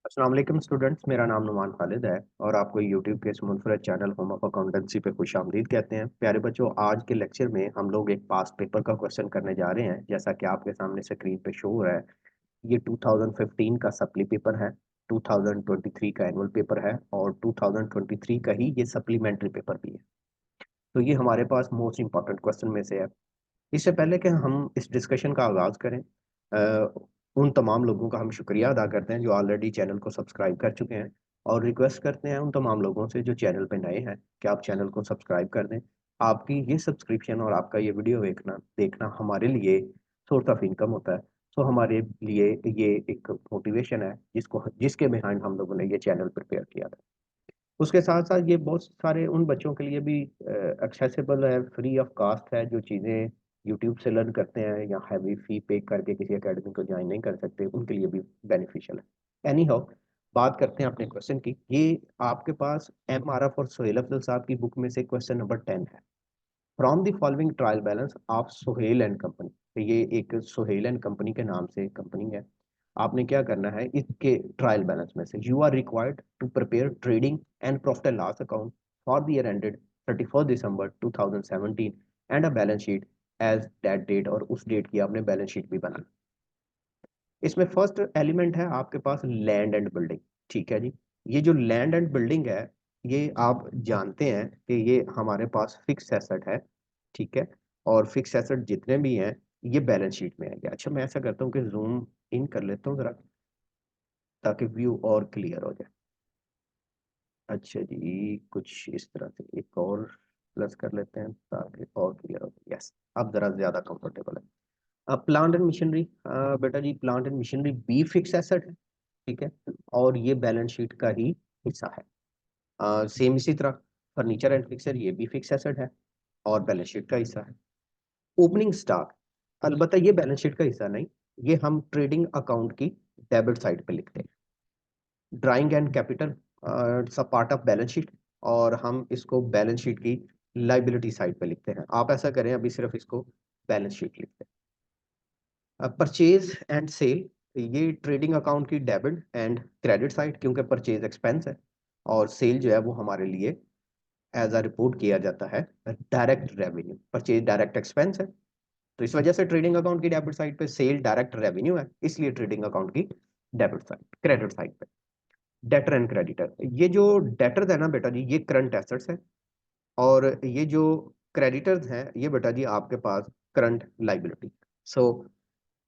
अस्सलाम वालेकुम स्टूडेंट्स, मेरा नाम नुमान खालिद है और आपको यूट्यूब के इस मुनफरद चैनल होम ऑफ अकाउंटेंसी पे खुशामदीद कहते हैं। प्यारे बच्चों, आज के लेक्चर में हम लोग एक पास्ट पेपर का क्वेश्चन करने जा रहे हैं। जैसा कि आपके सामने स्क्रीन पे शो हो रहा है, ये 2015 का सप्ली पेपर है, 2023 का एनुअल पेपर है और 2023 का ही ये सप्लीमेंट्री पेपर भी है। तो ये हमारे पास मोस्ट इंपॉर्टेंट क्वेश्चन में से है। इससे पहले कि हम इस डिस्कशन का आगाज करें, उन तमाम लोगों का हम शुक्रिया अदा करते हैं जो ऑलरेडी चैनल को सब्सक्राइब कर चुके हैं, और रिक्वेस्ट करते हैं उन तमाम लोगों से जो चैनल पे नए हैं कि आप चैनल को सब्सक्राइब कर दें। आपकी ये सब्सक्रिप्शन और आपका ये वीडियो देखना देखना हमारे लिए सोर्स ऑफ इनकम होता है। सो हमारे लिए ये एक मोटिवेशन है जिसके बिहाइंड हम लोगों ने ये चैनल प्रिपेयर किया था। उसके साथ साथ ये बहुत सारे उन बच्चों के लिए भी एक्सेसिबल है, फ्री ऑफ कास्ट है, जो चीज़ें यूट्यूब से लर्न करते हैं या हैवी फी पे करके किसी एकेडमी को ज्वाइन नहीं कर सकते, उनके लिए भी बेनिफिशियल है। एनी हाउ, बात करते हैं अपने क्वेश्चन की। ये आपके पास MRF और सोहेल अफजल साहब की बुक में से क्वेश्चन नंबर 10 है। From the following trial balance of Sohail and company. ये एक सोहेल एंड कंपनी के नाम से कंपनी है। आपने क्या करना है, इसके ट्रायल बैलेंस में से you are required to prepare trading and profit and loss account for the year ended 31 December 2017 and a balance sheet as that date, और उस डेट की आपने बैलेंस शीट भी बनाना। इसमें फर्स्ट एलिमेंट है आपके पास लैंड एंड बिल्डिंग। ठीक है जी। ये जो लैंड एंड बिल्डिंग है, ये आप जानते हैं कि ये हमारे पास फिक्स एसेट है। ठीक है। और फिक्स एसेट जितने भी हैं ये बैलेंस शीट में आएंगे। अच्छा, मैं ऐसा करता हूँ कि जूम इन कर लेता हूँ जरा, ताकि व्यू और क्लियर हो जाए। अच्छा जी, कुछ इस तरह से एक और प्लस कर लेते हैं ताकि और क्लियर हो जाए। यस, अब जरा ज्यादा कंफर्टेबल है। प्लांट एंड मशीनरी, बेटा जी, प्लांट एंड मशीनरी बी फिक्स एसेट है। ठीक है। और ये बैलेंस शीट का ही हिस्सा है। सेम इसी तरह फर्नीचर एंड फिक्सर, ये भी फिक्स एसेट है और बैलेंस शीट का हिस्सा है। ओपनिंग स्टॉक, अलबत्ता ये बैलेंस शीट का हिस्सा नहीं, ये हम ट्रेडिंग अकाउंट की डेबिट साइड पे लिखते हैं। ड्राइंग एंड कैपिटल सब पार्ट ऑफ बैलेंस शीट, और हम इसको बैलेंस शीट की लाइबिलिटी साइड पे लिखते हैं। आप ऐसा करें, अभी सिर्फ इसको बैलेंस शीट लिखते हैं। परचेज एंड सेल, ये ट्रेडिंग अकाउंट की डेबिट एंड क्रेडिट साइड, क्योंकि परचेज एक्सपेंस है और सेल जो है वो हमारे लिए एज अ रिपोर्ट किया जाता है direct revenue. Purchase direct expense है, तो इस वजह से ट्रेडिंग अकाउंट की डेबिट साइड पे, सेल डायरेक्ट रेवेन्यू है इसलिए ट्रेडिंग अकाउंट की डेबिट साइड, क्रेडिट साइड पे। डेटर एंड क्रेडिटर, ये जो डेटर्स है ना बेटा जी, ये करंट एसेट्स है, और ये जो क्रेडिटर्स हैं ये बेटा जी आपके पास current liability. So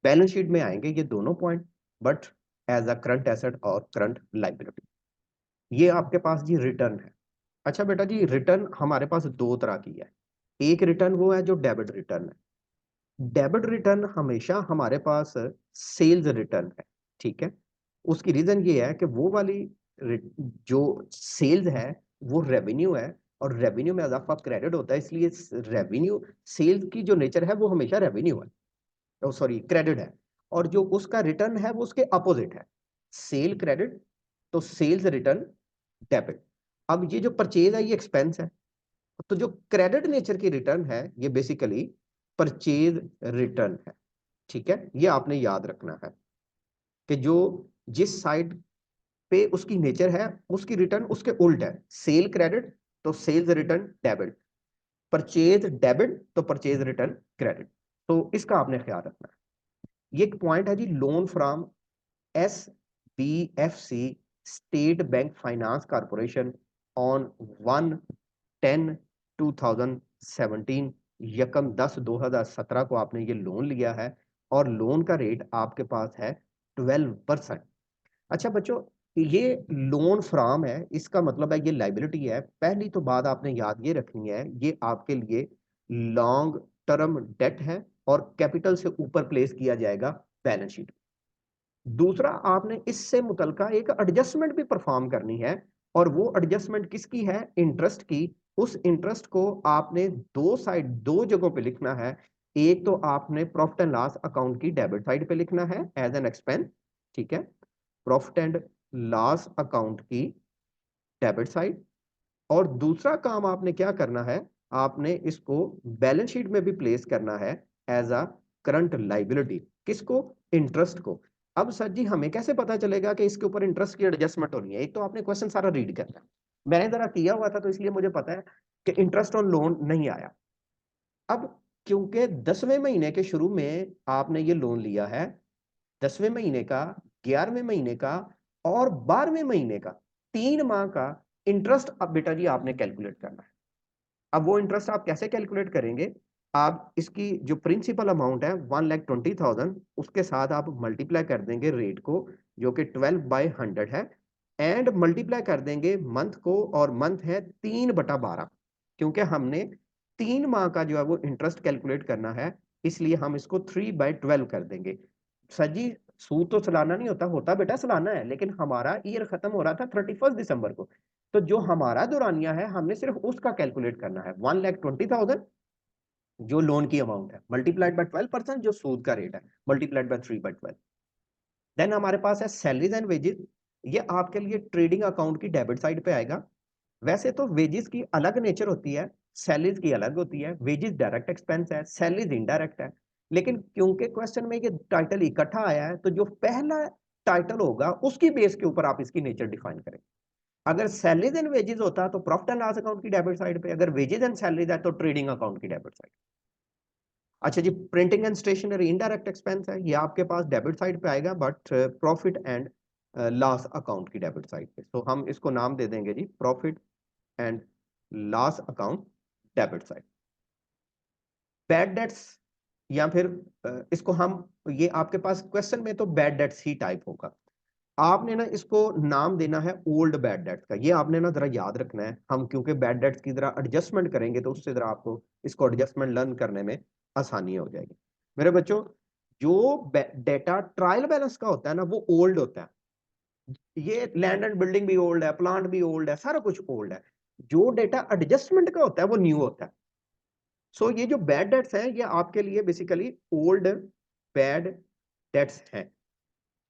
balance sheet में आएंगे ये दोनों point, but as a current asset और करंट लाइबिलिटी। ये आपके पास जी रिटर्न है। अच्छा बेटा जी, रिटर्न हमारे पास दो तरह की है। एक रिटर्न वो है जो डेबिट रिटर्न है। डेबिट रिटर्न हमेशा हमारे पास सेल्स रिटर्न है। ठीक है। उसकी रीजन ये है कि वो वाली जो सेल्स है वो रेवेन्यू है, और रेवेन्यू में अजाफा क्रेडिट होता है, इसलिए रेवेन्यू सेल्स की जो नेचर है वो हमेशा रेवेन्यू है, सॉरी क्रेडिट है। और जो उसका रिटर्न है वो उसके अपोजिट है, सेल क्रेडिट, तो सेल्स रिटर्न डेबिट। अब ये जो परचेज है ये एक्सपेंस है, तो जो क्रेडिट नेचर की रिटर्न है ये बेसिकली परचेज रिटर्न है। ठीक है, ये आपने याद रखना है कि जो जिस साइड पे उसकी नेचर है उसकी रिटर्न उसके उल्ट है। सेल क्रेडिट तो sales return debit, purchase debit तो परचेज रिटर्न क्रेडिट। तो इसका आपने ख्याल रखना है। ये एक पॉइंट है जी, loan from SBFC State Bank Finance Corporation on 1/10/2017, यकम 10/2017 को आपने ये लोन लिया है, और लोन का रेट आपके पास है 12%। अच्छा बच्चों, ये लोन फ्रॉम है, इसका मतलब है ये लाइबिलिटी है। पहली तो बात आपने याद ये रखनी है, ये आपके लिए लॉन्ग टर्म डेट है और कैपिटल से ऊपर प्लेस किया जाएगा बैलेंस शीट। दूसरा, आपने इससे मुतलका एक एडजस्टमेंट भी परफॉर्म करनी है, और वो एडजस्टमेंट किसकी है, इंटरेस्ट की। उस इंटरेस्ट को आपने दो जगहों पे लिखना है। एक तो आपने प्रॉफिट एंड लॉस अकाउंट की डेबिट साइड पे लिखना है एज एन एक्सपेंस। ठीक है, प्रॉफिट एंड लॉस अकाउंट की डेबिट साइड। और दूसरा काम आपने क्या करना है, आपने इसको बैलेंस शीट में भी प्लेस करना है एज अ करंट लाइबिलिटी। किसको, इंटरेस्ट को। अब सर जी हमें कैसे पता चलेगा कि इसके ऊपर इंटरेस्ट की एडजस्टमेंट होनी है? एक तो आपने क्वेश्चन सारा रीड करना है, मैंने जरा किया हुआ था तो इसलिए मुझे पता है कि इंटरेस्ट ऑन लोन नहीं आया। अब क्योंकि 10वें महीने के शुरू में आपने ये लोन लिया है, 10वें महीने का, 11वें महीने का और 12वें महीने का, 3 माह का इंटरेस्ट अब बेटा जी आपने कैलकुलेट करना है। अब वो इंटरेस्ट आप कैसे कैलकुलेट करेंगे? आप इसकी जो प्रिंसिपल अमाउंट है 1,20,000 उसके साथ आप मल्टीप्लाई कर देंगे रेट को, जो कि 12/100 है, एंड मल्टीप्लाई कर देंगे मंथ को, और मंथ है 3/12, क्योंकि हमने 3 माह का जो है वो इंटरेस्ट कैलकुलेट करना है, इसलिए हम इसको 3/12 कर देंगे। सर जी सूद तो सालाना नहीं होता, होता बेटा सालाना है, लेकिन हमारा ईयर खत्म हो रहा था 31 दिसंबर को, तो जो हमारा दुरानिया है हमने सिर्फ उसका कैलकुलेट करना है। 1,20,000 जो लोन की अमाउंट है, मल्टीप्लाइड बाय 12%, जो सूद का रेट है, मल्टीप्लाइड बाय 3/12। देन हमारे पास है सैलरीज एंड वेजेस। ये आपके लिए ट्रेडिंग अकाउंट की डेबिट साइड पे आएगा। वैसे तो वेजेस की अलग नेचर होती है, सैलरीज की अलग होती है। वेजेस डायरेक्ट एक्सपेंस है, सैलरीज इनडायरेक्ट है। लेकिन क्योंकि क्वेश्चन में ये टाइटल इकट्ठा आया है, तो जो पहला टाइटल होगा उसकी बेस के ऊपर आप इसकी नेचर डिफाइन करें। अगर सैलरीज एंड वेजेस होता तो प्रॉफिट एंड लॉस अकाउंट की डेबिट साइड पे, अगर वेजेस एंड सैलरीज है तो ट्रेडिंग अकाउंट की डेबिट साइड। अच्छा जी, printing and stationery indirect expense है, ये आपके पास डेबिट साइड पे आएगा, but profit and loss account की डेबिट साइड पे। तो हम इसको नाम दे देंगे जी profit and loss account debit side. Bad debts, या फिर इसको हम, ये आपके पास क्वेश्चन में तो बैड डेट्स ही टाइप होगा, आपने ना इसको नाम देना है ओल्ड बैड डेट्स का। ये आपने ना जरा याद रखना है, हम क्योंकि बैड डेट्स की जरा एडजस्टमेंट करेंगे तो उससे जरा आपको इसको एडजस्टमेंट लर्न करने में आसानी हो जाएगी। मेरे बच्चों, जो डेटा ट्रायल बैलेंस का होता है ना वो ओल्ड होता है। ये लैंड एंड बिल्डिंग भी ओल्ड है, प्लांट भी ओल्ड है, सारा कुछ ओल्ड है। जो डेटा एडजस्टमेंट का होता है वो न्यू होता है। सो ये जो बैड डेट्स हैं ये आपके लिए बेसिकली ओल्ड बैड डेट्स हैं।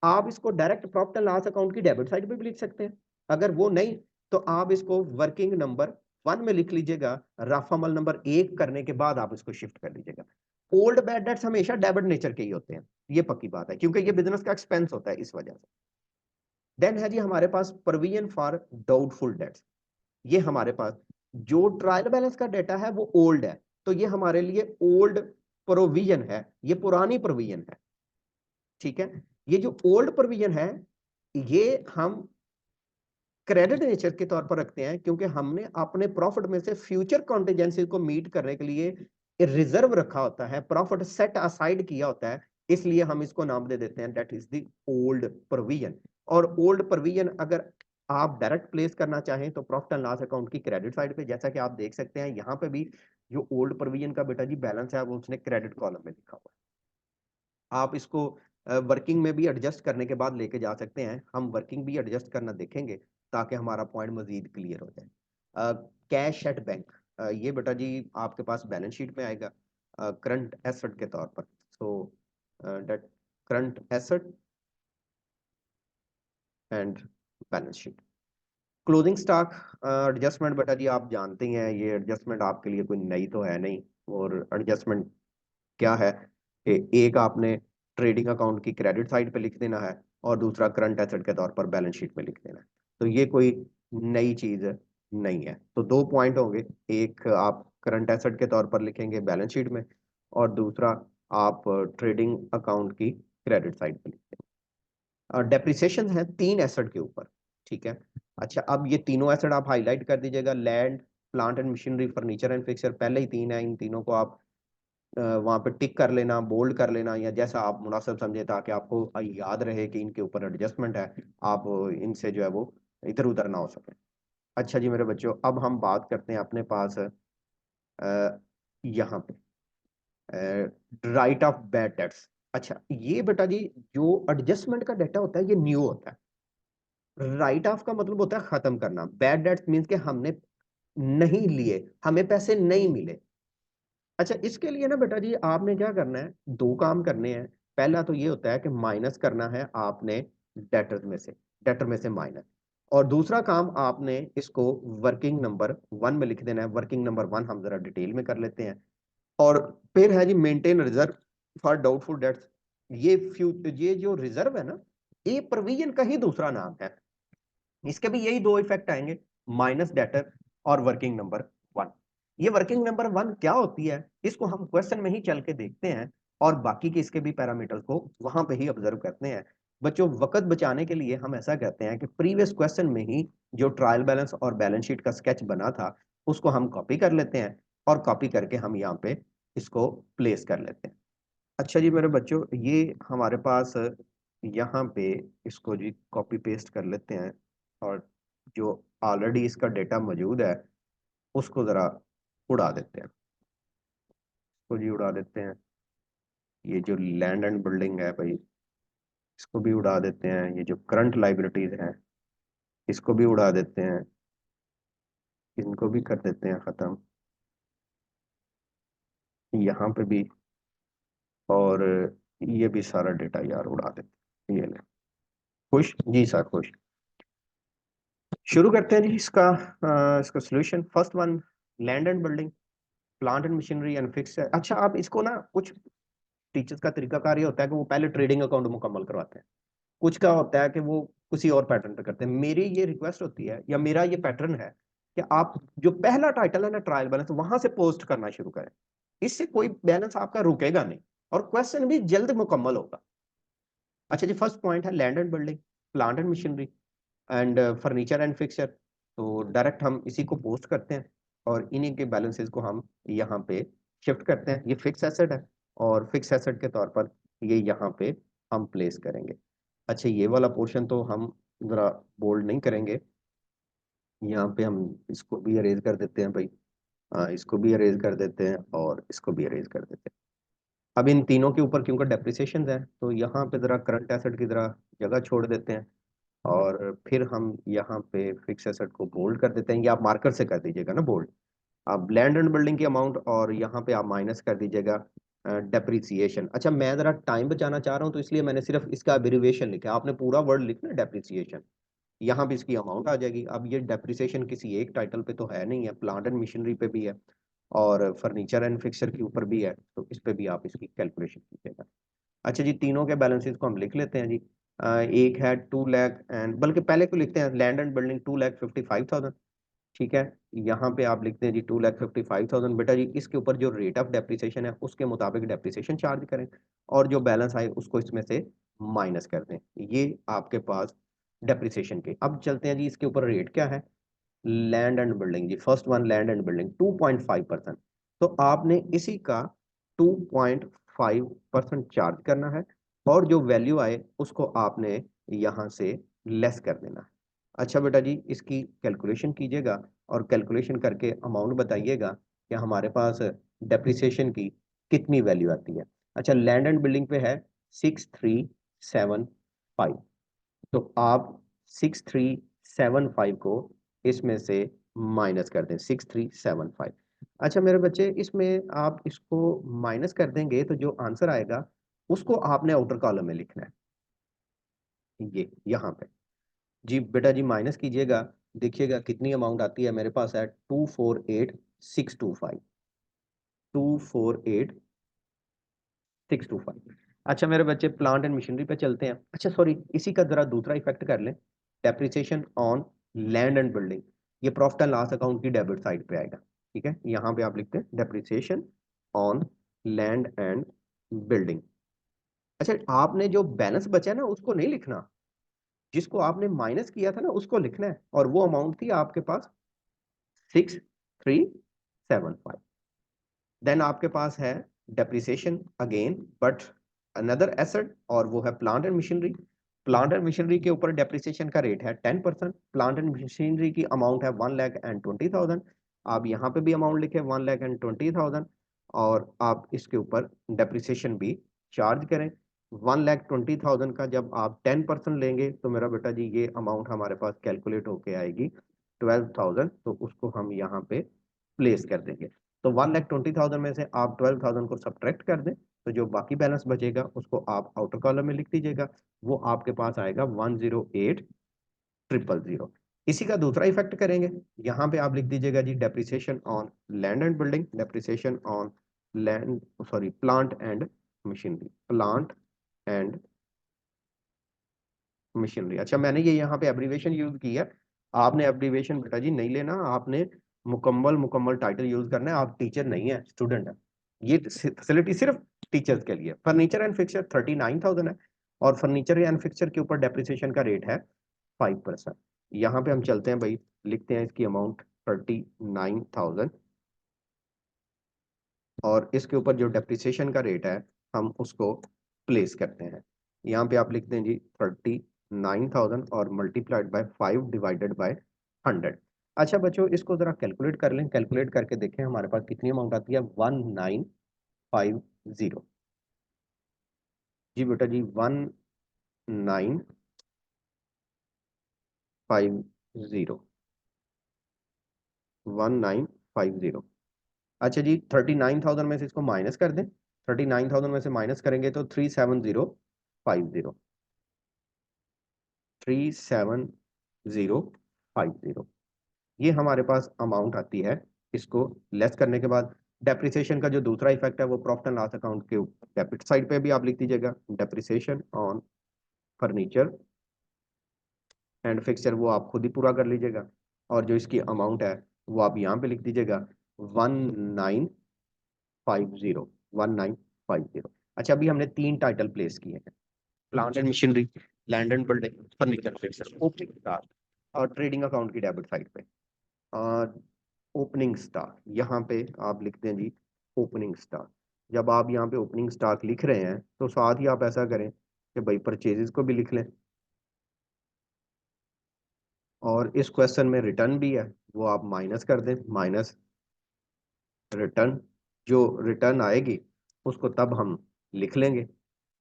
आप इसको direct profit and loss account की डेबिट साइड पे भी लिख सकते हैं। अगर वो नहीं तो आप इसको वर्किंग नंबर 1 में लिख लीजिएगा, रफ अमल नंबर 1 करने के बाद आप इसको शिफ्ट कर लीजिएगा। ओल्ड बैड डेट्स हमेशा डेबिट नेचर के ही होते हैं, ये पक्की बात है, क्योंकि ये बिजनेस का एक्सपेंस होता है इस वजह से। देन है जी हमारे पास प्रोविजन फॉर डाउटफुल डेट्स। ये हमारे पास जो ट्रायल बैलेंस का डेटा है वो ओल्ड है, तो ये हमारे लिए ओल्ड प्रोविजन है, ये पुरानी प्रोविजन है। ठीक है, ये जो ओल्ड प्रोविजन है ये हम क्रेडिट नेचर के तौर पर रखते हैं, क्योंकि हमने अपने प्रॉफिट में से फ्यूचर कॉन्टिजेंसी को मीट करने के लिए रिजर्व रखा होता है, प्रॉफिट सेट असाइड किया होता है, इसलिए हम इसको नाम दे देते हैं that is the old provision. और ओल्ड प्रोविजन अगर आप डायरेक्ट प्लेस करना चाहें तो प्रॉफिट एंड लॉस अकाउंट की क्रेडिट साइड पे, जैसा कि आप देख सकते हैं यहाँ पे भी जो ओल्ड प्रोविजन का बेटा जी बैलेंस है वो उसने क्रेडिट कॉलम में लिखा हुआ है। आप इसको वर्किंग में भी एडजस्ट करने के बाद लेके जा सकते हैं, हम वर्किंग भी एडजस्ट करना देखेंगे ताकि हमारा पॉइंट मजीद क्लियर हो जाए। कैश एट बैंक, ये बेटा जी आपके पास बैलेंस शीट में आएगा करंट एसेट के तौर पर। So that current asset and balance sheet. Closing stock adjustment बेटा जी आप जानते ही हैं, ये एडजस्टमेंट आपके लिए कोई नई तो है नहीं। और एडजस्टमेंट क्या है कि एक आपने ट्रेडिंग अकाउंट की क्रेडिट साइड पे लिख देना है और दूसरा करंट एसेट के तौर पर बैलेंस शीट में लिख देना है, तो ये कोई नई चीज नहीं है। तो 2 पॉइंट होंगे, एक आप करंट एसेट के तौर पर लिखेंगे बैलेंस शीट में, और दूसरा आप ट्रेडिंग अकाउंट की क्रेडिट साइड पे लिखेंगे। डेप्रिसिएशन है 3 एसेट के ऊपर। ठीक है, अच्छा अब ये तीनों एसेट आप हाईलाइट कर दीजिएगा, land plant and machinery furniture and fixer, पहले ही 3 है, इन तीनों को आप वहां पे टिक कर लेना, बोल्ड कर लेना, या जैसा आप मुनासिब समझे, ताकि आपको याद रहे कि इनके ऊपर एडजस्टमेंट है, आप इनसे जो है वो इधर उधर ना हो सके। अच्छा जी मेरे बच्चों, अब हम बात करते हैं अपने पास यहाँ पे राइट ऑफ बैड डेट्स। अच्छा ये बेटा जी जो एडजस्टमेंट का डेटा होता है ये न्यू होता है। राइट ऑफ का मतलब होता है खत्म करना, बैड डेट्स मीन्स के हमने नहीं लिए, हमें पैसे नहीं मिले। अच्छा इसके लिए ना बेटा जी आपने क्या करना है, 2 काम करने हैं। पहला तो ये होता है कि माइनस करना है आपने डेटर में से, डेटर में से माइनस। और दूसरा काम आपने इसको वर्किंग नंबर 1 में लिख देना है। वर्किंग नंबर 1 हम जरा डिटेल में कर लेते हैं। और फिर है जी maintain reserve for doubtful debts. ये जो रिजर्व है ना, ये प्रोविजन का ही दूसरा नाम है। इसके भी यही दो इफेक्ट आएंगे, माइनस डेटर और वर्किंग नंबर 1। ये वर्किंग नंबर 1 क्या होती है, इसको हम क्वेश्चन में ही चल के देखते हैं और बाकी के इसके भी पैरामीटर्स को वहां पे ही ऑब्जर्व करते हैं। बच्चों, वक्त बचाने के लिए हम ऐसा कहते हैं कि प्रीवियस क्वेश्चन में ही जो ट्रायल बैलेंस और बैलेंस शीट का स्केच बना था उसको हम कॉपी कर लेते हैं और कॉपी करके हम यहाँ पे इसको प्लेस कर लेते हैं। अच्छा जी मेरे बच्चों, ये हमारे पास यहाँ पे इसको जी कॉपी पेस्ट कर लेते हैं और जो ऑलरेडी इसका डेटा मौजूद है उसको ज़रा उड़ा देते हैं। इसको जी उड़ा देते हैं। ये जो लैंड एंड बिल्डिंग है भाई, इसको भी उड़ा देते हैं। ये जो करंट लाइबिलिटीज हैं इसको भी उड़ा देते हैं। इनको भी कर देते हैं ख़त्म, यहाँ पे भी। और ये भी सारा डेटा यार उड़ा देते हैं। ये ले, खुश जी सर, खुश। शुरू करते हैं जी इसका solution. First one, land and building, plant and machinery and fix है। अच्छा, आप इसको ना, कुछ टीचर्स का तरीकाकार ये होता है कि वो पहले ट्रेडिंग अकाउंट मुकम्मल करवाते हैं, कुछ का होता है कि वो किसी और पैटर्न पे करते हैं। मेरी ये रिक्वेस्ट होती है या मेरा ये पैटर्न है कि आप जो पहला टाइटल है ना ट्रायल बैलेंस, वहां से पोस्ट करना शुरू करें। इससे कोई बैलेंस आपका रुकेगा नहीं और क्वेश्चन भी जल्द मुकम्मल होगा। अच्छा जी, फर्स्ट पॉइंट है land and building, plant and machinery and furniture and fixture. तो डायरेक्ट हम इसी को पोस्ट करते हैं और इन्हीं के बैलेंसेस को हम यहाँ पे शिफ्ट करते हैं। ये फिक्स एसेट है और फिक्स एसेट के तौर पर ये यहाँ पे हम प्लेस करेंगे। अच्छा, ये वाला पोर्शन तो हम जरा बोल्ड नहीं करेंगे, यहाँ पे हम इसको भी अरेज कर देते हैं भाई। इसको भी अरेज कर देते हैं और इसको भी अरेज कर देते हैं। अब इन तीनों के ऊपर क्योंकि डेप्रिसिएशन है तो यहाँ पे जरा करंट एसेट की जरा जगह छोड़ देते हैं और फिर हम यहाँ पे फिक्स एसेट को बोल्ड कर देते हैं, या आप मार्कर से कर दीजिएगा ना बोल्ड। आप लैंड एंड बिल्डिंग की अमाउंट और यहाँ पे आप माइनस कर दीजिएगा डेप्रिसिएशन। अच्छा, मैं जरा टाइम बचाना चाह रहा हूँ तो इसलिए मैंने सिर्फ इसका एब्रिविएशन लिखा है, आपने पूरा वर्ड लिखना है डेप्रिसिएशन। यहाँ पे इसकी अमाउंट आ जाएगी। अब ये डेप्रिसिएशन किसी एक टाइटल पे तो है नहीं है, प्लांट एंड मशीनरी पे भी है और फर्नीचर एंड फिक्सचर के ऊपर भी है, तो इस पे भी आप इसकी कैलकुलेशन कीजिएगा। अच्छा जी, तीनों के बैलेंसेस को हम लिख लेते हैं जी। एक है 2 लाख एंड, बल्कि पहले को लिखते हैं लैंड एंड बिल्डिंग 2,55,000। ठीक है, यहाँ पे आप लिखते हैं जी 2,55,000। बेटा जी, इसके ऊपर जो रेट ऑफ डेप्रिसिएशन है उसके मुताबिक डेप्रिसिएशन चार्ज करें और जो बैलेंस आए उसको इसमें से माइनस कर दें। ये आपके पास डेप्रिसिएशन के। अब चलते हैं जी, इसके ऊपर रेट क्या है। लैंड एंड बिल्डिंग जी, first one land and building 2.5%। तो आपने इसी का 2.5% चार्ज करना है और जो वैल्यू आए उसको आपने यहाँ से लेस कर देना है। अच्छा बेटा जी, इसकी कैलकुलेशन कीजिएगा और कैलकुलेशन करके अमाउंट बताइएगा कि हमारे पास डेप्रिसिएशन की कितनी वैल्यू आती है। अच्छा, लैंड एंड बिल्डिंग पे है 6375। तो आप 6375 को इसमें से माइनस कर दें, 6375। अच्छा मेरे बच्चे, इसमें आप इसको माइनस कर देंगे तो जो आंसर आएगा उसको आपने आउटर कॉलम में लिखना है, ये यहाँ पे। जी बेटा जी, माइनस कीजिएगा, देखिएगा कितनी अमाउंट आती है। मेरे पास है 248625, 248625। अच्छा मेरे बच्चे, प्लांट एंड मशीनरी पे चलते हैं। अच्छा सॉरी, इसी का जरा दूसरा इफेक्ट कर लें, depreciation on land and building. ये प्रॉफिट एंड लॉस अकाउंट की डेबिट साइड पे आएगा। ठीक है, यहाँ पे आप लिखते हैं depreciation on land and building. अच्छा, आपने जो बैलेंस बचा है ना उसको नहीं लिखना, जिसको आपने माइनस किया था ना उसको लिखना है, और वो अमाउंट थी आपके पास 6375। देन आपके पास है depreciation again but another asset, और वो है plant and machinery. Plant and machinery के ऊपर डेप्रिसिएशन का रेट है 10%। प्लांट एंड मशीनरी की अमाउंट है 1,20,000। आप यहाँ पे भी अमाउंट लिखे 1,20,000 और आप इसके ऊपर डेप्रिसिएशन भी चार्ज करें 1,20,000 का। जब आप 10% लेंगे तो मेरा बेटा जी ये अमाउंट हमारे पास कैलकुलेट होके आएगी 12,000। तो उसको हम यहाँ पे प्लेस कर देंगे। तो 1,20,000 में से आप 12,000 को सब्ट्रैक्ट कर दें तो जो बाकी बैलेंस बचेगा उसको आप आउटर कॉलम में लिख दीजिएगा। वो आपके पास आएगा 108,000। इसी का दूसरा इफेक्ट करेंगे, यहाँ पे आप लिख दीजिएगा जी depreciation on land and building, depreciation on land, sorry, plant and machinery, plant and machinery. अच्छा, मैंने ये यहाँ पे एब्रीवेशन यूज की है, आपने एब्रीवेशन बेटा जी नहीं लेना, आपने मुकम्मल मुकम्मल टाइटल यूज करना है। आप टीचर नहीं है, स्टूडेंट है। ये फैसिलिटी सिर्फ टीचर्स के लिए। फर्नीचर एंड फिक्सचर 39,000 है, और फर्नीचर एंड फिक्सचर के ऊपर डेप्रिसिएशन का रेट है 5%। यहाँ पे हम चलते हैं भाई, लिखते हैं इसकी अमाउंट 39,000, और इसके ऊपर जो डेप्रिसिएशन का रेट है हम उसको प्लेस करते हैं। यहाँ पे आप लिखते हैं जी 39,000 और मल्टीप्लाइड बाय 5 डिवाइडेड बाय 100। अच्छा बच्चों, इसको जरा कैलकुलेट कर लें, कैलकुलेट करके देखें हमारे पास कितनी अमाउंट आती है। 1950। जी बेटा जी, 1950, 1950। अच्छा जी, 39,000 में से इसको माइनस कर दें। 39,000 में से माइनस करेंगे तो 37050, 37050, ये हमारे पास अमाउंट आती है। इसको लेस करने के बाद डेप्रिसिएशन का जो दूसरा इफेक्ट है वो प्रॉफिट एंड लॉस अकाउंट के डेबिट साइड पे भी आप लिख दीजिएगा, depreciation on furniture and fixture, वो आप खुद ही पूरा कर लीजिएगा। और जो इसकी अमाउंट है वो आप यहाँ पे लिख दीजिएगा 1950, 1950। अच्छा, अभी हमने 3 टाइटल प्लेस किए हैं, plant and machinery, land and building, furniture fixture, opening stock और ट्रेडिंग अकाउंट की डेबिट साइड पे। ओपनिंग स्टॉक यहाँ पे आप लिखते हैं जी ओपनिंग स्टॉक। जब आप यहाँ पे ओपनिंग स्टॉक लिख रहे हैं तो साथ ही आप ऐसा करें कि भाई परचेजेस को भी लिख लें, और इस क्वेश्चन में रिटर्न भी है वो आप माइनस कर दें, माइनस रिटर्न। जो रिटर्न आएगी उसको तब हम लिख लेंगे।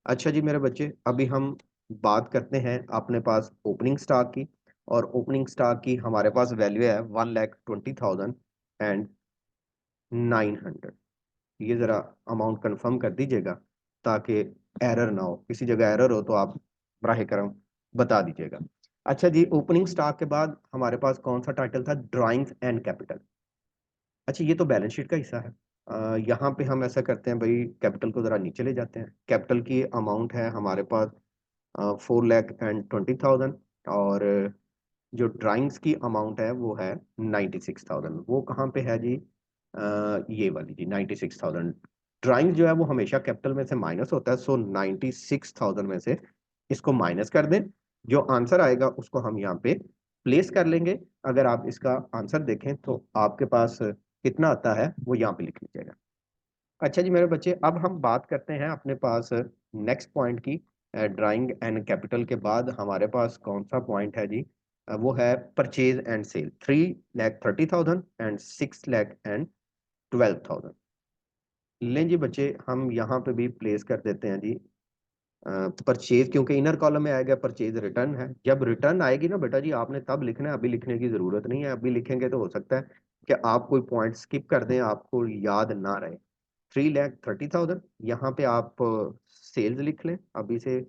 अच्छा जी मेरे बच्चे, अभी हम बात करते हैं अपने पास ओपनिंग स्टॉक की, और ओपनिंग स्टॉक की हमारे पास वैल्यू है 1,20,900। ये जरा अमाउंट कंफर्म कर दीजिएगा ताकि एरर ना हो, किसी जगह एरर हो तो आप बराह करम बता दीजिएगा। अच्छा जी, ओपनिंग स्टॉक के बाद हमारे पास कौन सा टाइटल था, ड्राइंग्स एंड कैपिटल। अच्छा, ये तो बैलेंस शीट का हिस्सा है। यहाँ पे हम ऐसा करते हैं भाई, कैपिटल को जरा नीचे ले जाते हैं। कैपिटल की अमाउंट है हमारे पास 4,20,000, और जो ड्राइंग्स की अमाउंट है वो है 96,000। वो कहाँ पे है जी, ये वाली जी 96,000। ड्राइंग्स जो है वो हमेशा कैपिटल में से माइनस होता है, सो 96,000 में से इसको माइनस कर दें। जो आंसर आएगा उसको हम यहाँ पे प्लेस कर लेंगे। अगर आप इसका आंसर देखें तो आपके पास कितना आता है वो यहाँ पे लिख लीजिएगा। अच्छा जी मेरे बच्चे, अब हम बात करते हैं अपने पास नेक्स्ट पॉइंट की। ड्राइंग एंड कैपिटल के बाद हमारे पास कौन सा पॉइंट है जी, वो है परचेज एंड सेल। 3,30,000 एंड 6,12,000। लें जी बच्चे, हम यहाँ पे भी प्लेस कर देते हैं जी परचेज, क्योंकि इनर कॉलम में आएगा परचेज रिटर्न है। जब रिटर्न आएगी ना बेटा जी, आपने तब लिखना है, अभी लिखने की जरूरत नहीं है। अभी लिखेंगे तो हो सकता है कि आप कोई पॉइंट स्किप कर दें, आपको याद ना रहे। 3,30,000, यहाँ पे आप सेल्स लिख लें, अभी से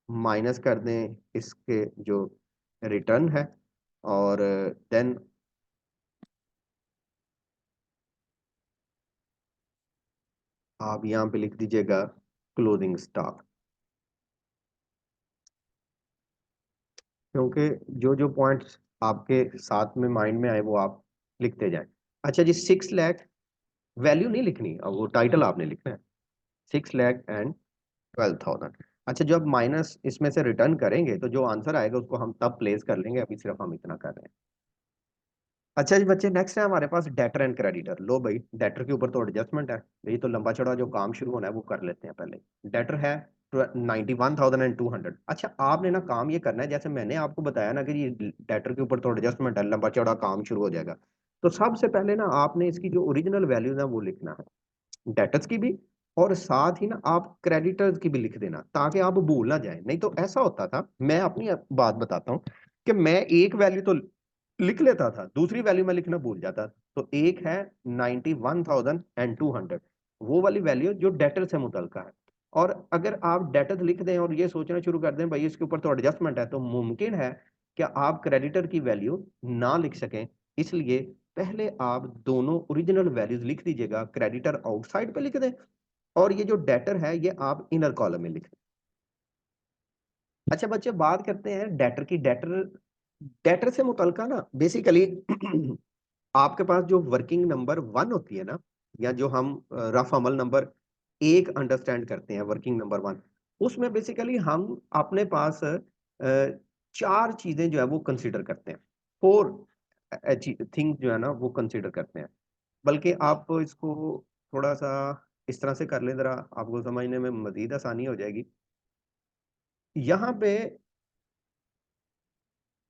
माइनस कर दें इसके जो रिटर्न है, और देन आप यहाँ पे लिख दीजिएगा क्लोजिंग स्टॉक, क्योंकि जो जो पॉइंट्स आपके साथ में माइंड में आए वो आप लिखते जाएं। अच्छा जी, 6 लाख वैल्यू नहीं लिखनी, अब वो टाइटल आपने लिखना है, 6,12,000। अच्छा, जब माइनस इसमें से रिटर्न करेंगे तो जो आंसर आएगा उसको हम तब प्लेस कर लेंगे, अभी सिर्फ हम इतना कर रहे हैं। अच्छा जी बच्चे, नेक्स्ट है हमारे पास डेटर एंड क्रेडिटर। लो भाई, डेटर के ऊपर तो एडजस्टमेंट है, यही तो लंबा चौड़ा जो काम शुरू होना है वो कर लेते हैं पहले। डेटर है 91,200। अच्छा, आपने ना काम ये करना है, जैसे मैंने आपको बताया ना कि ये डेटर के ऊपर तो एडजस्टमेंट है, लंबा चौड़ा काम शुरू हो जाएगा। तो सबसे पहले ना आपने इसकी जो ओरिजिनल वैल्यूज है वो लिखना है, डेटर्स की भी, और साथ ही ना आप क्रेडिटर्स की भी लिख देना, ताकि आप भूल ना जाए। नहीं तो ऐसा होता था, मैं अपनी बात बताता हूँ कि मैं एक वैल्यू तो लिख लेता था, दूसरी वैल्यू मैं लिखना भूल जाता। तो एक है 91,200, वो वाली वैल्यू जो डेटर से मुतलका है। और अगर आप डेटर लिख दें और ये सोचना शुरू कर दें भाई इसके ऊपर तो एडजस्टमेंट है, तो मुमकिन है कि आप क्रेडिटर की वैल्यू ना लिख सकें। इसलिए पहले आप दोनों ओरिजिनल वैल्यूज लिख दीजिएगा, क्रेडिटर आउटसाइड पे लिख दें, और ये जो डेटर है ये आप इनर कॉलम में लिख दें। अच्छा बच्चे, बात करते हैं डेटर की। डेटर डेटर से मुतलका ना बेसिकली आपके पास जो वर्किंग नंबर वन होती है ना, या जो हम रफ अमल नंबर एक अंडरस्टैंड करते हैं, वर्किंग नंबर वन, उसमें बेसिकली हम अपने पास चार चीजें जो है वो कंसीडर करते हैं। फोर थिंग जो है ना वो कंसीडर करते हैं। बल्कि आप इसको थोड़ा सा इस तरह से कर लें, जरा आपको समझने में मजीद आसानी हो जाएगी। यहाँ पे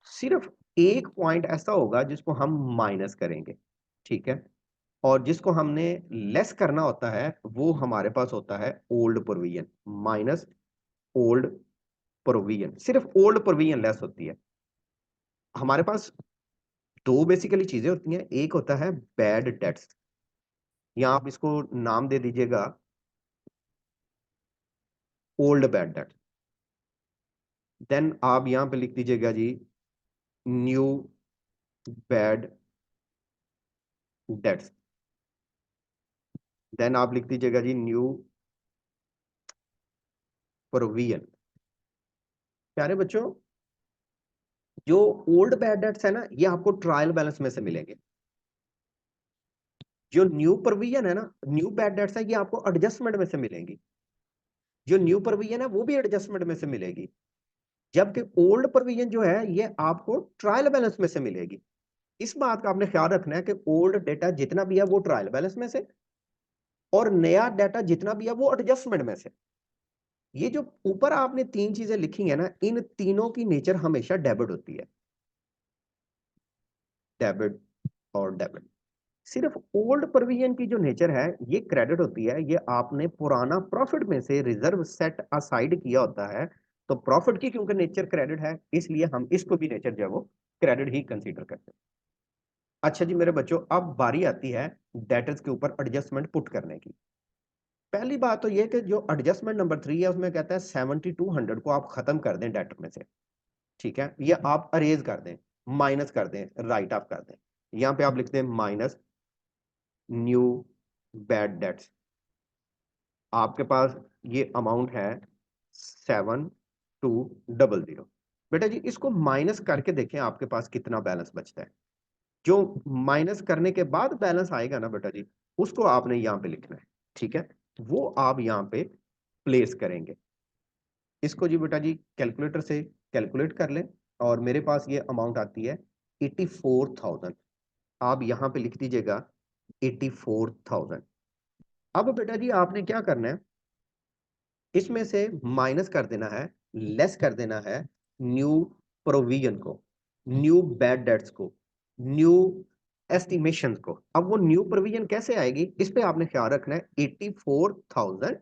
सिर्फ एक पॉइंट ऐसा होगा जिसको हम माइनस करेंगे, ठीक है, और जिसको हमने लेस करना होता है वो हमारे पास होता है old provision minus old provision. सिर्फ ओल्ड प्रोविजन लेस होती है। हमारे पास दो बेसिकली चीजें होती हैं, एक होता है बैड डेट्स, या आप इसको नाम दे दीजिएगा ओल्ड बैड डेट। देन आप यहां पे लिख दीजिएगा जी न्यू बैड डेट्स। देन आप लिख दीजिएगा जी न्यू प्रोविजन। प्यारे बच्चों, जो ओल्ड बैड डेट्स है ना ये आपको ट्रायल बैलेंस में से मिलेंगे। जो न्यू प्रोविजन है ना, न्यू बैड डेट्स है, ये आपको एडजस्टमेंट में से मिलेंगी। जो न्यू प्रोविजन है वो भी एडजस्टमेंट में से मिलेगी, जबकि ओल्ड प्रोविजन जो है ये आपको ट्रायल बैलेंस में से मिलेगी। इस बात का आपने ख्याल रखना है कि ओल्ड डेटा जितना भी है वो ट्रायल बैलेंस में से, और नया डाटा जितना भी है वो एडजस्टमेंट में से। ये जो ऊपर आपने तीन चीजें लिखी है ना, इन तीनों की नेचर हमेशा डेबिट होती है। डेबिट और डेबिट। सिर्फ ओल्ड प्रोविजन की जो नेचर है ये क्रेडिट होती है। ये आपने पुराना प्रॉफिट में से रिजर्व सेट असाइड किया होता है, तो प्रॉफिट की क्योंकि नेचर क्रेडिट है इसलिए हम इसको भी नेचर जो है वो क्रेडिट ही कंसीडर करते हैं। अच्छा जी मेरे बच्चों, अब बारी आती है डेटर्स के ऊपर एडजस्टमेंट पुट करने की। पहली बात तो ये कि जो एडजस्टमेंट नंबर 3 है उसमें कहता है 7200 को आप खत्म कर दें डेटर में से, ठीक है, ये आप अरेज कर दें, माइनस कर दें, राइट ऑफ कर दें। यहां पे आप लिख दें माइनस न्यू बैड डेट्स। आपके पास ये अमाउंट है 7200। बेटा जी इसको माइनस करके देखें आपके पास कितना बैलेंस बचता है। जो माइनस करने के बाद बैलेंस आएगा ना बेटा जी, उसको आपने यहां पे लिखना है, ठीक है, वो आप यहां पे प्लेस करेंगे। इसको जी बेटा जी कैलकुलेटर से कैलकुलेट कर लें, और मेरे पास ये अमाउंट आती है 84,000। आप यहां पे लिख दीजिएगा 84,000। अब बेटा जी आपने क्या करना है, इसमें से माइनस कर देना है, लेस कर देना है न्यू प्रोविजन को, न्यू बैड डेट्स को, न्यू एस्टिमेशन को। अब वो न्यू प्रोविजन कैसे आएगी इस पे आपने ख्याल रखना है। 84,000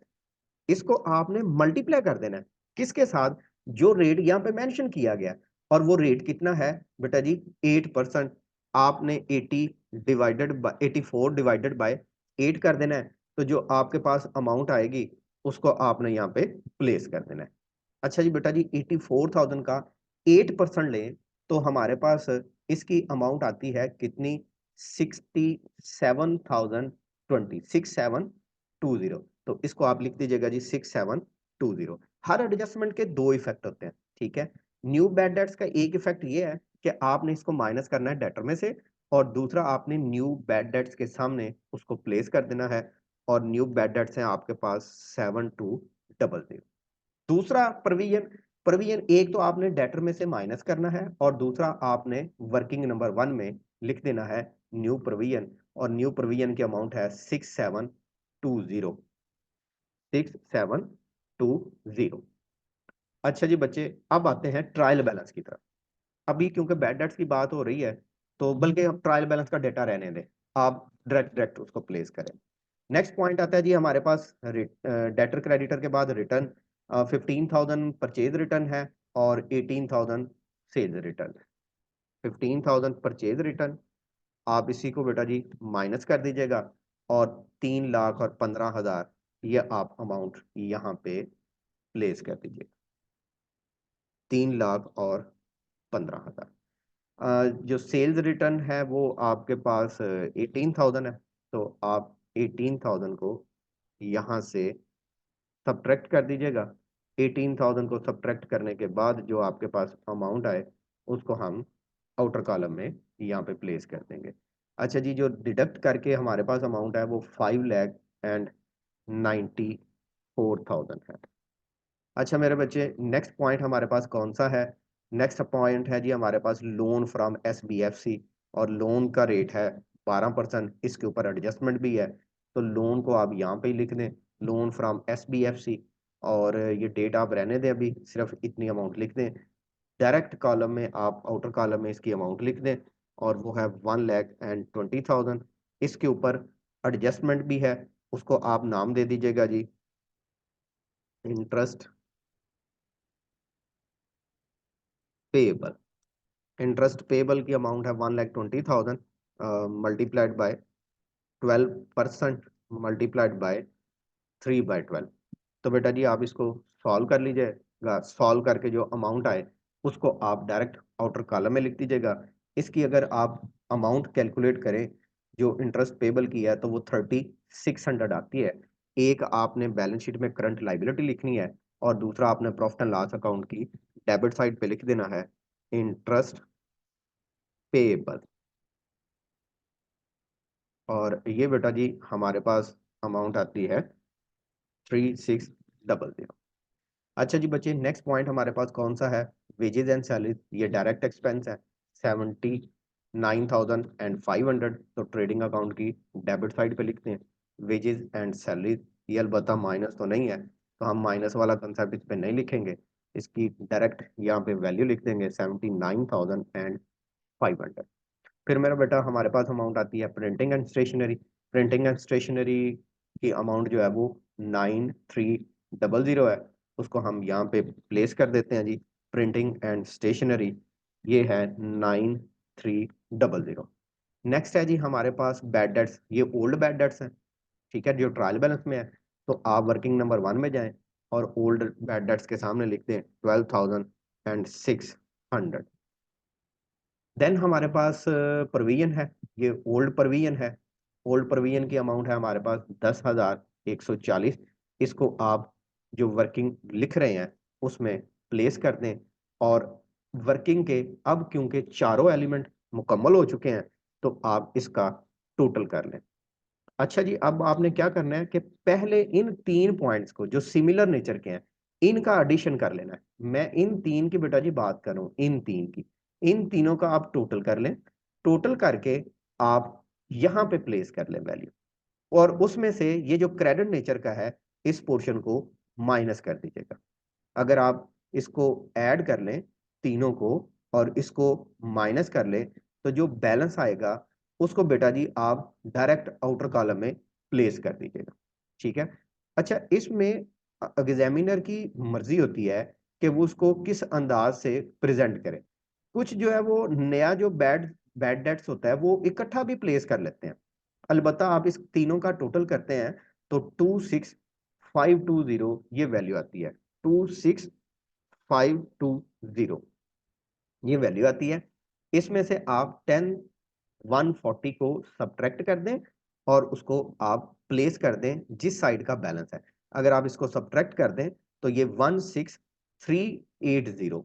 इसको आपने मल्टीप्लाई कर देना है किसके साथ, जो रेट यहां पे मेंशन किया गया, और वो रेट कितना है बेटा जी 8%। आपने 80 डिवाइडेड बाय 84 डिवाइडेड बाय 8 कर देना है, तो जो आपके पास अमाउंट आएगी उसको आपने यहाँ पे प्लेस कर देना है। अच्छा जी बेटा जी 84,000 का 8% लें तो हमारे पास इसकी अमाउंट आती है कितनी, 67,020 तो इसको आप लिख दीजिएगा जी 6720। हर एडजस्टमेंट के दो इफेक्ट होते हैं, ठीक है। न्यू बैड डेट्स का एक इफेक्ट ये है कि आपने इसको माइनस करना है डेटर में से, और दूसरा आपने न्यू बैड डेट्स के सामने उसको प्लेस कर देना है, और न्यू बैड डेट्स हैं आपके पास 7200। दूसरा प्रोविजन, प्रोविजन एक तो आपने डेटर में से माइनस करना है, और दूसरा आपने वर्किंग नंबर वन में लिख देना है न्यू प्रोविजन, और न्यू प्रोविजन की अमाउंट है 6720। 6720। अच्छा जी बच्चे, अब आते हैं ट्रायल बैलेंस की तरफ। अभी क्योंकि बैड डेट्स की बात हो रही है तो बल्कि हम ट्रायल बैलेंस का डेटा रहने दें, आप डायरेक्ट डायरेक्ट उसको प्लेस करें। नेक्स्ट पॉइंट आता है जी हमारे पास डेटर क्रेडिटर के बाद रिटर्न। 15,000 परचेज रिटर्न है और 18,000 सेल्स रिटर्न है। 15,000 परचेज रिटर्न, आप इसी को बेटा जी माइनस कर दीजिएगा, और 3,15,000 ये आप अमाउंट यहाँ पे प्लेस कर दीजिए। 3,15,000। जो सेल्स रिटर्न है वो आपके पास 18,000 है, तो आप 18,000 को यहाँ से सब्ट्रैक्ट कर दीजिएगा, 18,000 को सब्ट्रैक्ट करने के बाद जो आपके पास अमाउंट आए उसको हम आउटर कॉलम में यहाँ पे प्लेस कर देंगे। अच्छा जी, जो डिडक्ट करके हमारे पास अमाउंट है वो 5,94,000 है। अच्छा मेरे बच्चे, नेक्स्ट पॉइंट हमारे पास कौन सा है? नेक्स्ट पॉइंट है जी हमारे पास लोन फ्रॉम SBFC, और लोन का रेट है 12%। इसके ऊपर एडजस्टमेंट भी है, तो लोन को आप यहाँ पे ही लिख दें, लोन फ्रॉम SBFC, और ये डेट आप रहने दें, अभी सिर्फ इतनी अमाउंट लिख दें। डायरेक्ट कॉलम में आप आउटर कॉलम में इसकी अमाउंट लिख दें, और वो है 1,20,000। इसके ऊपर एडजस्टमेंट भी है, उसको आप नाम दे दीजिएगा जी इंटरेस्ट पेएबल। इंटरेस्ट पेएबल की अमाउंट है 1,20,000 मल्टीप्लाइड बाय 12%, मल्टीप्लाइड बाय 3/12। तो बेटा जी आप इसको सॉल्व कर लीजिएगा, सॉल्व करके जो अमाउंट आए उसको आप डायरेक्ट आउटर कॉलम में लिख दीजिएगा। इसकी अगर आप अमाउंट कैलकुलेट करें जो इंटरेस्ट पेबल की है तो वो 3,600 आती है। एक आपने बैलेंस शीट में करंट लाइबिलिटी लिखनी है, और दूसरा आपने प्रॉफिट एंड लॉस अकाउंट की डेबिट साइड पे लिख देना है इंटरेस्ट पेबल। और ये बेटा जी हमारे पास अमाउंट आती है 3,600। अच्छा जी बच्चे, नेक्स्ट पॉइंट हमारे पास कौन सा है? वेजेस एंड सैलरी, ये डायरेक्ट एक्सपेंस है 79,500। तो ट्रेडिंग अकाउंट की डेबिट साइड पे लिखते हैं वेजेस एंड सैलरी। ये अलबत्ता माइनस तो नहीं है, तो हम माइनस वाला कंसेप्ट इस पे नहीं लिखेंगे, इसकी डायरेक्ट यहाँ पे वैल्यू लिख देंगे 79,500। फिर मेरा बेटा हमारे पास अमाउंट आती है printing and stationery. Printing and stationery की अमाउंट जो है वो 9,300 है, उसको हम यहाँ पे प्लेस कर देते हैं जी। प्रिंटिंग एंड स्टेशनरी ये है 9,300। नेक्स्ट है जी हमारे पास बैड डेट्स, ये ओल्ड बैड डेट्स हैं, ठीक है, जो ट्रायल बैलेंस में है। तो आप वर्किंग नंबर 1 में जाएं और ओल्ड बैड डेट्स के सामने लिख दें 12,600। देन हमारे पास प्रोविजन है, ये ओल्ड प्रोविजन है। ओल्ड प्रोविजन की अमाउंट है हमारे पास 10,140। इसको आप जो वर्किंग लिख रहे हैं उसमें प्लेस कर दें, और वर्किंग के अब क्योंकि चारों एलिमेंट मुकम्मल हो चुके हैं तो आप इसका टोटल कर लें। अच्छा जी, अब आपने क्या करना है कि पहले इन 3 पॉइंट्स को जो सिमिलर नेचर के हैं इनका एडिशन कर लेना है। मैं इन 3 की बेटा जी बात कर रहा हूं, इन 3 की, इन तीनों का आप टोटल कर लें। टोटल करके आप यहां पे प्लेस कर लें वैल्यू, और उसमें से ये जो क्रेडिट नेचर का है इस पोर्शन को माइनस कर दीजिएगा। अगर आप इसको ऐड कर लें तीनों को और इसको माइनस कर लें तो जो बैलेंस आएगा उसको बेटा जी आप डायरेक्ट आउटर कॉलम में प्लेस कर दीजिएगा, ठीक है। अच्छा, इसमें एग्जामिनर की मर्जी होती है कि वो उसको किस अंदाज से प्रेजेंट करे। कुछ जो है वो नया जो बैड बैड डेट्स होता है वो इकट्ठा भी प्लेस कर लेते हैं। अलबत्ता आप इस तीनों का टोटल करते हैं तो 26,520 ये वैल्यू आती है। 26,520 ये वैल्यू आती है। इसमें से आप 10,140 को सब्ट्रैक्ट कर दें और उसको आप प्लेस कर दें जिस साइड का बैलेंस है। अगर आप इसको सब्ट्रैक्ट कर दें तो ये 16,380,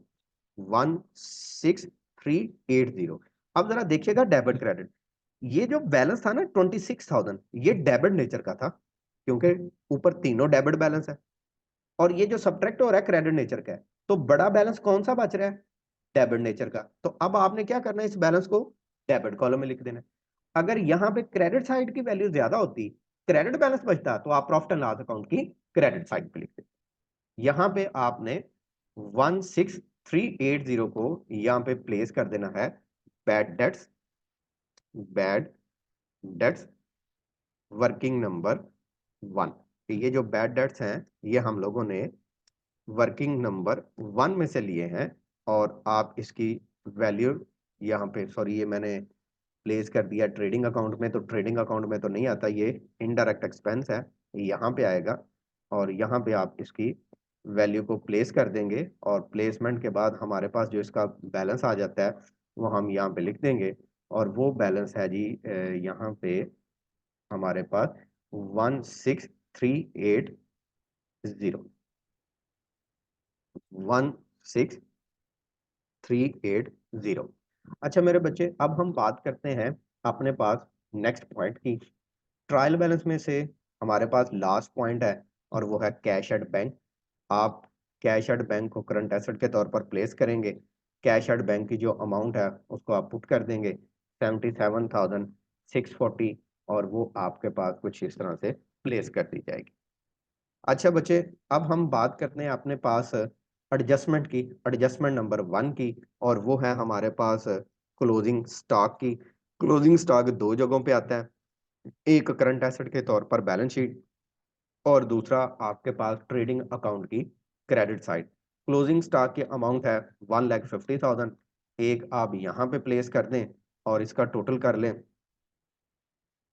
16,380। अब जरा देखिएगा डेबिट क्रेडिट, ये जो बैलेंस था ना 26,000, ये डेबिट नेचर का था क्योंकि ऊपर तीनों डेबिट बैलेंस है, और ये जो सब्ट्रैक्ट हो रहा है क्रेडिट नेचर का है। तो बड़ा बैलेंस कौन सा बच रहा है? डेबिट नेचर का। तो अब आपने क्या करना है, इस बैलेंस को डेबिट कॉलम में लिख देना है। अगर यहाँ पे क्रेडिट साइड की वैल्यू ज्यादा होती, क्रेडिट बैलेंस बचता, तो आप प्रॉफिट एंड लॉस अकाउंट की क्रेडिट साइड पे लिख देते। यहाँ पे आपने 16,380 को यहाँ पे प्लेस कर देना है bad debts, bad debts working number 1। ये जो बैड डेट्स हैं ये हम लोगों ने वर्किंग नंबर 1 में से लिए हैं, और आप इसकी वैल्यू यहाँ पे, सॉरी ये मैंने प्लेस कर दिया ट्रेडिंग अकाउंट में, तो ट्रेडिंग अकाउंट में तो नहीं आता, ये इनडायरेक्ट एक्सपेंस है, यहाँ पे आएगा। और यहाँ पे आप इसकी वैल्यू को प्लेस कर देंगे, और प्लेसमेंट के बाद हमारे पास जो इसका बैलेंस आ जाता है वो हम यहाँ पे लिख देंगे। और वो बैलेंस है जी यहाँ पे हमारे पास 16,380। 16,380। अच्छा मेरे बच्चे, अब हम बात करते हैं अपने पास नेक्स्ट पॉइंट की। ट्रायल बैलेंस में से हमारे पास लास्ट पॉइंट है और वो है कैश एट बैंक। आप कैश एट बैंक को करंट एसेट के तौर पर प्लेस करेंगे। कैश एट बैंक की जो अमाउंट है उसको आप पुट कर देंगे 77,640, और वो आपके पास कुछ इस तरह से प्लेस कर दी जाएगी। अच्छा बच्चे, अब हम बात करते हैं अपने पास एडजस्टमेंट की, एडजस्टमेंट नंबर 1 की, और वो है हमारे पास क्लोजिंग स्टॉक की। क्लोजिंग स्टॉक दो जगहों पे आता है, एक करंट एसेट के तौर पर बैलेंस शीट, और दूसरा आपके पास ट्रेडिंग अकाउंट की क्रेडिट साइड। क्लोजिंग स्टॉक की अमाउंट है 1,50,000। एक आप यहाँ पे प्लेस कर दें और इसका टोटल कर लें।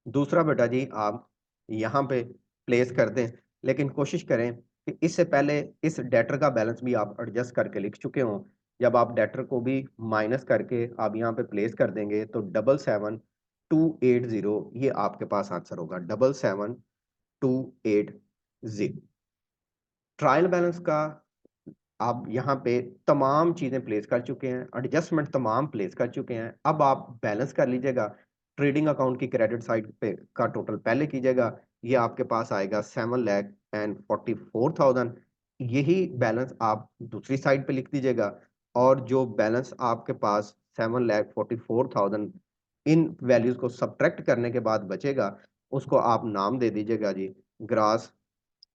दूसरा बेटा जी आप यहाँ पे प्लेस कर दें, लेकिन कोशिश करें कि इससे पहले इस डेटर का बैलेंस भी आप एडजस्ट करके लिख चुके हों। जब आप डेटर को भी माइनस करके आप यहाँ पे प्लेस कर देंगे तो 77,280 ये आपके पास आंसर होगा, 77,280। ट्रायल बैलेंस का आप यहाँ पे तमाम चीजें प्लेस कर चुके हैं, एडजस्टमेंट तमाम प्लेस कर चुके हैं। अब आप बैलेंस कर लीजिएगा। ट्रेडिंग अकाउंट की क्रेडिट साइड पे का टोटल पहले कीजिएगा, ये आपके पास आएगा 7,44,000। यही बैलेंस आप दूसरी साइड पे लिख दीजिएगा, और जो बैलेंस आपके पास 7,44,000 इन वैल्यूज को सब्ट्रैक्ट करने के बाद बचेगा, उसको आप नाम दे दीजिएगा जी ग्रास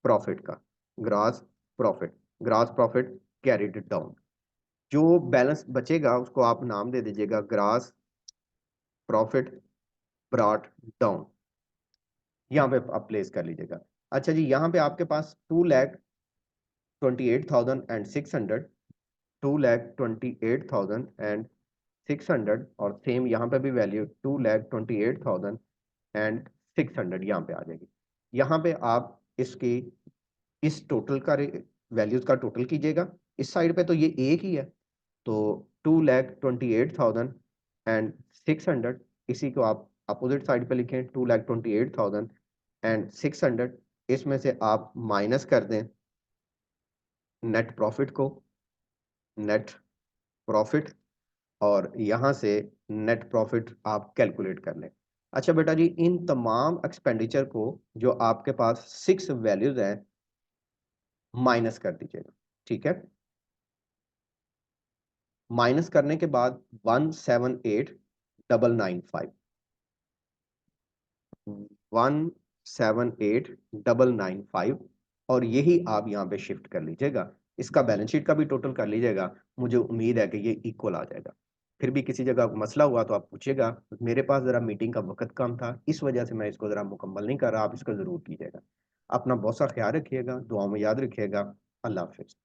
प्रॉफिट का। Grass profit, grass profit carried down. जो बैलेंस बचेगा उसको आप नाम दे दीजिएगा ग्रास प्रॉफिट ब्रॉट डाउन। यहाँ पे आप प्लेस कर लीजिएगा। अच्छा जी, यहाँ पे आपके पास 2,28,600, 2,28,600, और सेम यहाँ पे भी वैल्यू 2,28,600 यहाँ पे आ जाएगी। यहाँ पे आप इसकी इस टोटल का वैल्यूज का टोटल कीजिएगा। इस साइड पे तो ये एक ही है, तो 2,28,600, इसी को आप अपोजिट साइड पे लिखें 2,28,600। इसमें से आप माइनस कर दें नेट प्रॉफिट को, नेट प्रॉफिट, और यहां से नेट प्रॉफिट आप कैलकुलेट कर लें। अच्छा बेटा जी, इन तमाम एक्सपेंडिचर को जो आपके पास 6 वैल्यूज हैं माइनस कर दीजिएगा। ठीक है, माइनस करने के बाद 178,995, 178,995, और यही आप यहाँ पे शिफ्ट कर लीजिएगा। इसका बैलेंस शीट का भी टोटल कर लीजिएगा। मुझे उम्मीद है कि ये इक्वल आ जाएगा। फिर भी किसी जगह मसला हुआ तो आप पूछिएगा। मेरे पास जरा मीटिंग का वक्त कम था, इस वजह से मैं इसको जरा मुकम्मल नहीं कर रहा। आप इसको जरूर कीजिएगा। अपना बहुत सा ख्याल रखिएगा, दुआओं में याद रखिएगा। अल्लाह हाफिज।